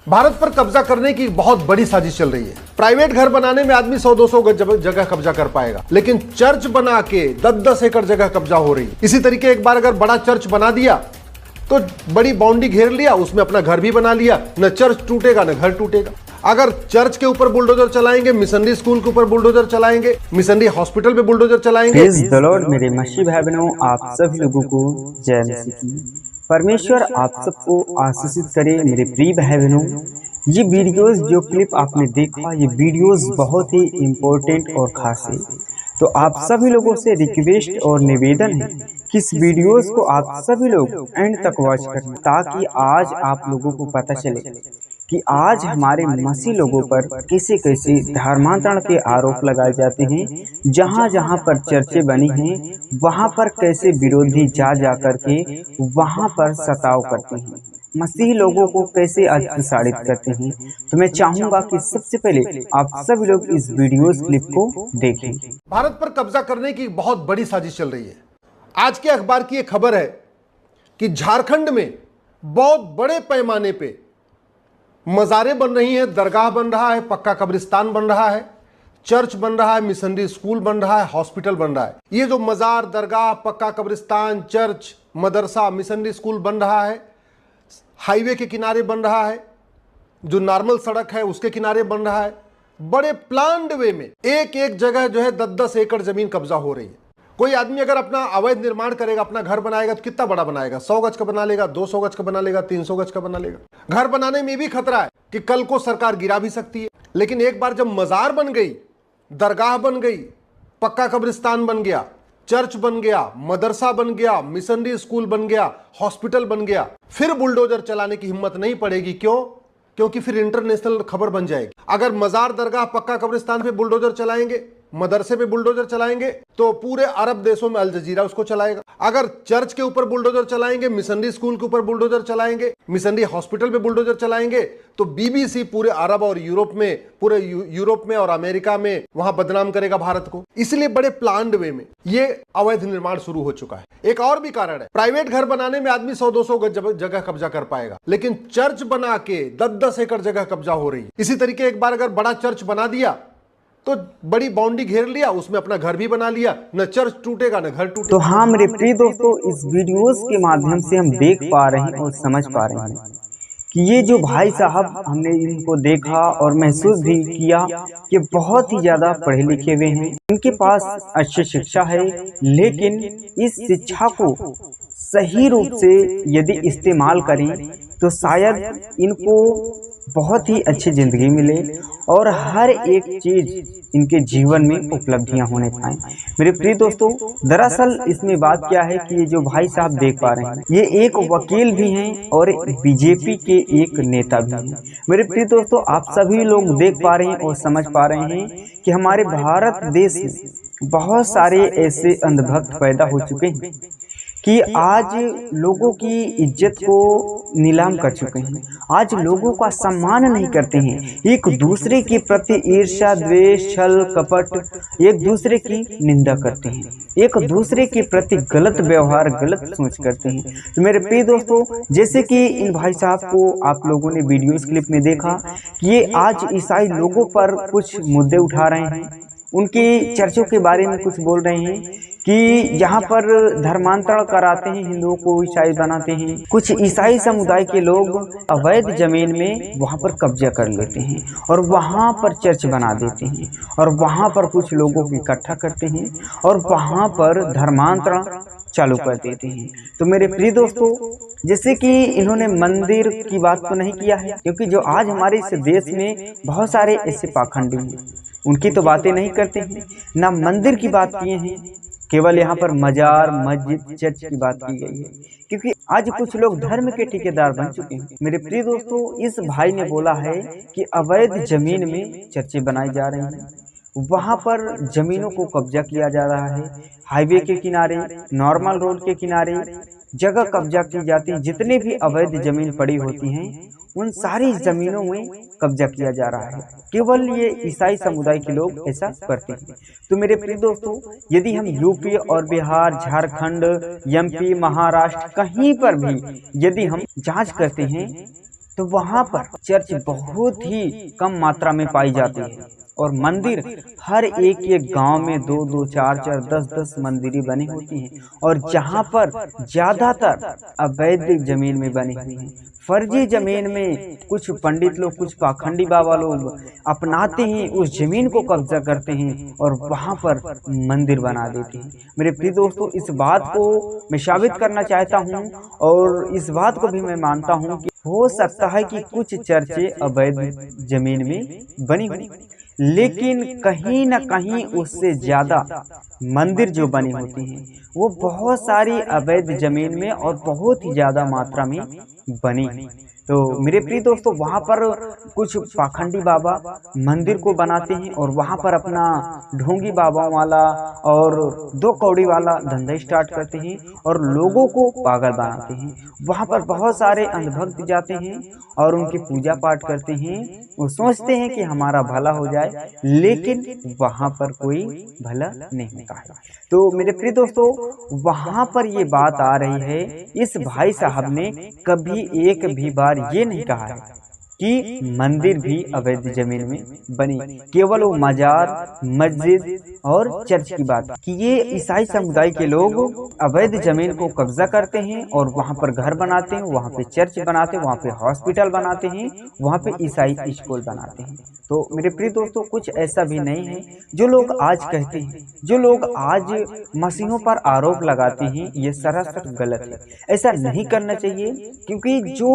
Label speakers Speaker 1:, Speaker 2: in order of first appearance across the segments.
Speaker 1: भारत पर कब्जा करने की बहुत बड़ी साजिश चल रही है। प्राइवेट घर बनाने में आदमी 100-200 गज जगह कब्जा कर पाएगा, लेकिन चर्च बना के 10-10 एकड़ जगह कब्जा हो रही है। इसी तरीके एक बार अगर बड़ा चर्च बना दिया तो बड़ी बाउंड्री घेर लिया, उसमें अपना घर भी बना लिया, न चर्च टूटेगा न घर टूटेगा। अगर चर्च के ऊपर बुलडोजर चलाएंगे, मिशनरी स्कूल के ऊपर बुलडोजर चलाएंगे, मिशनरी हॉस्पिटल पे बुलडोजर चलाएंगे।
Speaker 2: प्रेज़ द लॉर्ड मेरे मसीह भाई बहनों, आप सभी लोगों को जय मसीह की। परमेश्वर आप सबको आशीषित करे मेरे प्रिय भाई बहनों। ये वीडियोस जो क्लिप आपने देखा, ये वीडियोस बहुत ही इम्पोर्टेंट और खास है। तो आप सभी लोगों से रिक्वेस्ट और निवेदन है कि इस वीडियोस को आप सभी लोग एंड तक वॉच करें, ताकि आज आप लोगों को पता चले कि आज हमारे मसीह लोगों पर कैसे कैसे धर्मांतरण के आरोप लगाए जाते हैं। जहाँ जहाँ पर चर्चे बनी हैं, वहाँ पर कैसे विरोधी जा जा करके वहाँ पर सताव करते हैं, मसीह लोगों को कैसे अत्याचारित करते हैं। तो मैं चाहूंगा कि सबसे पहले आप सभी लोग इस वीडियो क्लिप को देखें।
Speaker 1: भारत पर कब्जा करने की बहुत बड़ी साजिश चल रही है। आज के अखबार की एक खबर है कि झारखंड में बहुत बड़े पैमाने पे मज़ारें बन रही हैं, दरगाह बन रहा है, पक्का कब्रिस्तान बन रहा है, चर्च बन रहा है, मिशनरी स्कूल बन रहा है, हॉस्पिटल बन रहा है। ये जो मज़ार, दरगाह, पक्का कब्रिस्तान, चर्च, मदरसा, मिशनरी स्कूल बन रहा है, हाईवे के किनारे बन रहा है, जो नॉर्मल सड़क है उसके किनारे बन रहा है। बड़े प्लान्ड वे में एक एक जगह जो है 10-10 एकड़ जमीन कब्जा हो रही है। कोई आदमी अगर अपना अवैध निर्माण करेगा, अपना घर बनाएगा तो कितना बड़ा बनाएगा? 100 गज का बना लेगा, 200 गज का बना लेगा, 300 गज का बना लेगा। घर बनाने में भी खतरा है कि कल को सरकार गिरा भी सकती है। लेकिन एक बार जब मजार बन गई, दरगाह बन गई, पक्का कब्रिस्तान बन गया, चर्च बन गया, मदरसा बन गया, मिशनरी स्कूल बन गया, हॉस्पिटल बन गया, फिर बुलडोजर चलाने की हिम्मत नहीं पड़ेगी। क्यों? क्योंकि फिर इंटरनेशनल खबर बन जाएगी। अगर मजार, दरगाह, पक्का कब्रिस्तान पे बुलडोजर चलाएंगे, मदरसे पे बुलडोजर चलाएंगे, तो पूरे अरब देशों में अल जजीरा उसको चलाएगा। अगर चर्च के ऊपर बुलडोजर चलाएंगे, मिशनरी स्कूल के ऊपर बुलडोजर चलाएंगे, मिशनरी हॉस्पिटल पे बुलडोजर चलाएंगे, तो बीबीसी पूरे अरब और यूरोप में, पूरे यूरोप में और अमेरिका में वहां बदनाम करेगा भारत को। इसलिए बड़े प्लान्ड वे में ये अवैध निर्माण शुरू हो चुका है। एक और भी कारण है, प्राइवेट घर बनाने में आदमी 100-200 गज जगह कब्जा कर पाएगा, लेकिन चर्च बना के 10-10 एकड़ जगह कब्जा हो रही है। इसी तरीके एक बार अगर बड़ा चर्च बना दिया तो बड़ी बाउंड्री घेर लिया, उसमें अपना घर भी बना लिया, न चर्च टूटेगा न घर टूटेगा।
Speaker 2: तो हाँ मेरे प्रिय दोस्तों, इस वीडियोस के माध्यम से हम देख पा रहे हैं और समझ पा रहे हैं कि ये जो भाई साहब, हमने इनको देखा और महसूस भी किया कि बहुत ही ज्यादा पढ़े लिखे हुए हैं, इनके पास अच्छी शिक्षा है, लेकिन इस शिक्षा को सही रूप से यदि इस्तेमाल करें तो शायद इनको बहुत ही अच्छी जिंदगी मिले और हर एक चीज इनके जीवन में उपलब्धियां होने पाए। मेरे प्रिय दोस्तों, दरअसल इसमें बात क्या है कि ये जो भाई साहब देख पा रहे हैं, ये एक वकील भी हैं और बीजेपी के एक नेता भी हैं। मेरे प्रिय दोस्तों, आप सभी लोग देख पा रहे हैं और समझ पा रहे हैं कि हमारे भारत देश में बहुत सारे ऐसे अंधभक्त पैदा हो चुके हैं कि आज लोगों की इज्जत को नीलाम कर चुके हैं। आज लोगों का सम्मान नहीं करते हैं, एक दूसरे के प्रति ईर्ष्या, द्वेष, छल, कपट, एक दूसरे की निंदा करते हैं, एक दूसरे के प्रति गलत व्यवहार, गलत सोच करते हैं। तो मेरे प्रिय दोस्तों, जैसे कि इन भाई साहब को आप लोगों ने वीडियोस क्लिप में देखा कि ये आज ईसाई लोगों पर कुछ मुद्दे उठा रहे हैं, उनकी चर्चों के बारे में कुछ बोल रहे हैं कि यहाँ पर धर्मांतरण कराते हैं, हिंदुओं को ईसाई बनाते हैं। कुछ ईसाई समुदाय के लोग अवैध जमीन में वहाँ पर कब्जा कर लेते हैं और वहाँ पर चर्च बना देते हैं और वहाँ पर कुछ लोगों को इकट्ठा करते हैं और वहाँ पर धर्मांतरण चालू कर देते हैं। तो मेरे प्रिय दोस्तों, जैसे कि इन्होंने मंदिर की बात तो नहीं किया है, क्योंकि जो आज हमारे इस देश में बहुत सारे ऐसे पाखंडी हैं, उनकी तो बातें नहीं करते हैं, ना मंदिर की बात किए हैं, केवल यहाँ पर मजार, मस्जिद, चर्च की बात की गई है, क्योंकि आज कुछ लोग धर्म के ठेकेदार बन चुके हैं। मेरे प्रिय दोस्तों, इस भाई ने बोला है कि अवैध जमीन में चर्चें बनाई जा रही हैं, वहाँ पर जमीनों को कब्जा किया जा रहा है, हाईवे के किनारे, नॉर्मल रोड के किनारे जगह कब्जा की जाती है। जितने भी अवैध जमीन पड़ी होती हैं, उन सारी जमीनों में कब्जा किया जा रहा है। केवल ये ईसाई समुदाय के लोग ऐसा करते हैं। तो मेरे प्रिय दोस्तों, यदि हम यूपी और बिहार, झारखंड, एमपी, महाराष्ट्र, कहीं पर भी यदि हम जांच करते हैं तो वहाँ पर चर्च बहुत ही कम मात्रा में पाई जाती है और मंदिर हर एक गांव में 2-2, 4-4, 10-10 मंदिरें बनी होती हैं और जहाँ पर ज्यादातर अवैध जमीन में बनी हुई हैं। फर्जी जमीन में कुछ पंडित लोग, कुछ पाखंडी बाबा लोग अपनाते हैं, उस जमीन को कब्जा करते हैं और वहां पर मंदिर बना देते हैं। मेरे प्रिय दोस्तों, इस बात को मैं साबित करना चाहता हूं और इस बात को भी मैं मानता हूं कि हो सकता है कि कुछ चर्चे अवैध जमीन में बनी हुई, लेकिन कहीं न कहीं उससे ज्यादा मंदिर जो बनी होती हैं वो बहुत सारी अवैध जमीन में और बहुत ही ज्यादा मात्रा में बनी। तो मेरे प्रिय दोस्तों, वहाँ पर कुछ पाखंडी बाबा मंदिर को बनाते हैं और वहाँ पर अपना ढोंगी बाबाओं वाला और 2 कौड़ी वाला धंधा स्टार्ट करते हैं और लोगों को पागल बनाते हैं। वहाँ पर बहुत सारे अंधभक्त जाते हैं और उनकी पूजा पाठ करते हैं। वो सोचते हैं कि हमारा भला हो जाए, लेकिन वहाँ पर कोई भला नहीं होता है। तो मेरे प्रिय दोस्तों, वहाँ पर ये बात आ रही है, इस भाई साहब ने कभी एक भी बार ये नहीं कहा है कि मंदिर भी अवैध जमीन में बनी। केवल वो मजार, मस्जिद और चर्च की बात कि ये ईसाई समुदाय के लोग अवैध जमीन को कब्जा करते हैं और वहाँ पर घर बनाते हैं, वहाँ पे चर्च बनाते हैं, वहाँ पे हॉस्पिटल बनाते हैं, वहाँ पे ईसाई स्कूल बनाते हैं। तो मेरे प्रिय दोस्तों, कुछ ऐसा भी नहीं है जो लोग आज कहते हैं, जो लोग आज मसीहों पर आरोप लगाते हैं, ये सरासर गलत है। ऐसा नहीं करना चाहिए, क्योंकि जो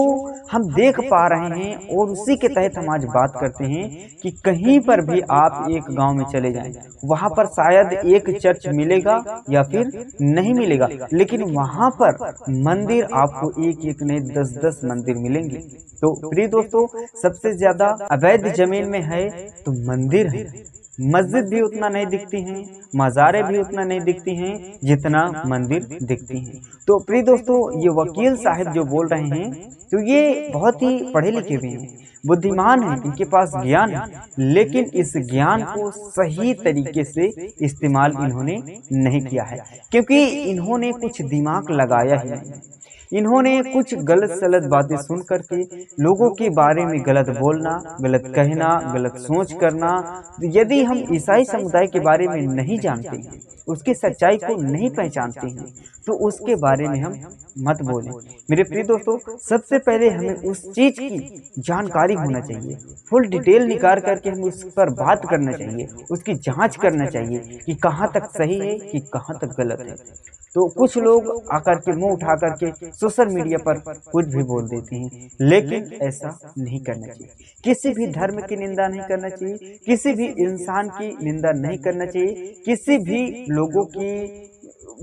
Speaker 2: हम देख पा रहे हैं और उसी के तहत हम आज बात करते हैं कि कहीं पर भी आप एक गांव में चले जाएं, वहां पर शायद एक चर्च मिलेगा या फिर नहीं मिलेगा, लेकिन वहां पर मंदिर आपको एक नहीं 10-10 मंदिर मिलेंगे। तो प्रिय दोस्तों, सबसे ज्यादा अवैध जमीन में है तो मंदिर है। मस्जिद भी उतना नहीं दिखती हैं, मज़ारें भी उतना नहीं दिखती हैं जितना मंदिर दिखती हैं। तो प्रिय दोस्तों, ये वकील साहब जो बोल रहे हैं, तो ये बहुत ही पढ़े लिखे भी हैं, बुद्धिमान हैं, इनके पास ज्ञान है, लेकिन इस ज्ञान को सही तरीके से इस्तेमाल इन्होंने नहीं किया है, क्योंकि इन्होंने कुछ दिमाग लगाया ही नहीं। इन्होंने कुछ गलत सलत बातें सुन करके लोगों के बारे में गलत बोलना, गलत कहना, गलत सोच करना। यदि हम ईसाई समुदाय के बारे में नहीं जानते हैं, उसकी सच्चाई को नहीं पहचानते हैं, तो उसके बारे में हम मत बोलें। मेरे प्रिय दोस्तों, सबसे पहले हमें उस चीज की जानकारी होना चाहिए, फुल डिटेल निकाल करके हम उस पर बात करना चाहिए, उसकी जांच करना चाहिए कि कहाँ तक सही है कि कहाँ तक गलत है। तो कुछ लोग आकर के मुंह उठा करके सोशल मीडिया पर कुछ भी बोल देते हैं, लेकिन ऐसा नहीं करना चाहिए। किसी भी धर्म की निंदा नहीं करना चाहिए, किसी भी इंसान की निंदा नहीं करना चाहिए, किसी भी लोगों की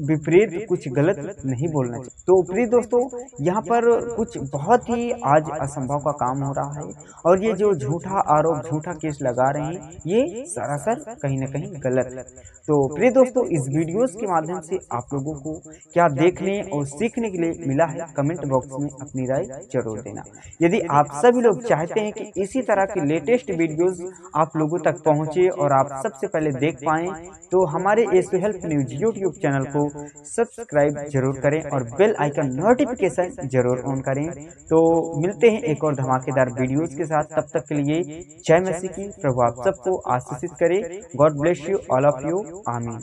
Speaker 2: विपरीत कुछ गलत नहीं बोलना चाहिए। तो प्रिय दोस्तों, यहाँ पर कुछ बहुत ही आज असंभव का काम हो रहा है और ये जो झूठा आरोप, झूठा केस लगा रहे हैं, ये सरासर कहीं न कहीं गलत है। तो प्रिय दोस्तों, इस वीडियोस के माध्यम से आप लोगों को क्या देखने और सीखने के लिए मिला है, कमेंट बॉक्स में अपनी राय जरूर देना। यदि आप सभी लोग चाहते हैं कि इसी तरह की लेटेस्ट वीडियोस आप लोगों तक पहुंचे और आप सबसे पहले देख पाएं, तो हमारे एसो हेल्प न्यूज यूट्यूब चैनल को सब्सक्राइब जरूर करें और बेल आइकन नोटिफिकेशन जरूर ऑन करें। तो मिलते हैं एक और धमाकेदार वीडियोस के साथ, तब तक के लिए जय मसीह की। प्रभु आप सबको आशीषित करे। God bless you all of you. आमीन।